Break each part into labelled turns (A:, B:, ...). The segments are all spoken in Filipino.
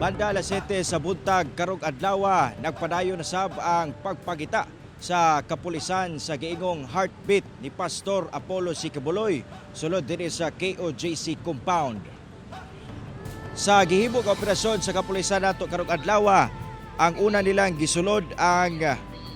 A: Banda alas 7 sa buntag karong adlaw nagpadayon na sab ang pagpagita sa kapulisan sa giingong heartbeat ni Pastor Apollo Sicabuloy sulod dinhi sa KOJC compound. Sa gihimong operasyon sa kapulisan nato karong adlaw, ang una nilang gisulod ang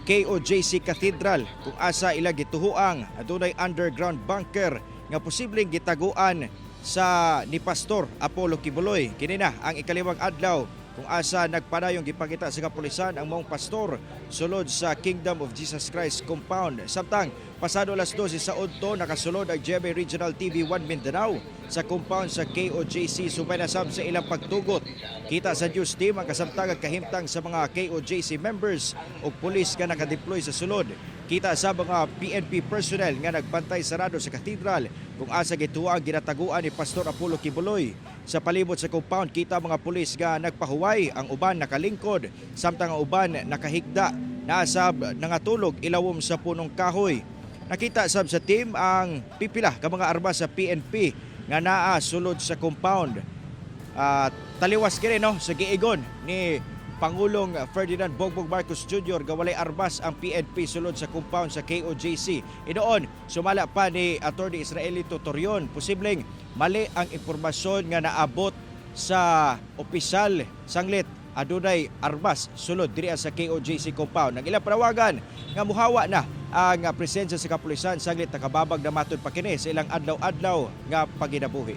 A: KOJC Cathedral kung asa ila gituhuang adunay underground bunker nga posibleng gitaguan sa ni Pastor Apollo Kibuloy. Kini na ang ikalawang adlaw kung asa nagpadayong gipakita sa kapulisan ang maong pastor sulod sa Kingdom of Jesus Christ compound. Samtang pasado alas 12 sa udto nakasulod ang GMA Regional TV 1 Mindanao sa compound sa KOJC subay na sab sa ilang pagtugot. Kita sa news team ang kasamtangan kahimtang sa mga KOJC members o pulis nga nakadeploy sa sulod. Kita sa mga PNP personnel nga nagbantay sarado sa katedral kung asa gituwa ang ginataguan ni Pastor Apollo Kibuloy. Sa palibot sa compound, kita mga pulis nga nagpahuway, ang uban nakalingkod, samtang ang uban nakahigda, naasab nangatulog ilawom sa punong kahoy. Nakita sab sa team ang pipila ka mga armas sa PNP nga naa sulod sa compound. Taliwas kini no sa giigon ni Pangulong Ferdinand Bongbong Marcos Jr. gawalay armas ang PNP sulod sa compound sa KOJC. Inoon, sumala pa ni Attorney Israelito Torion, posibleng mali ang impormasyon nga naabot sa opisyal sanglit adunay armas sulod diri sa KOJC compound. Ang ilang panawagan nga muhawa na ang presensya sa kapulisan sanglit nakababag na matud pa kini sa ilang adlaw-adlaw nga paginabuhi.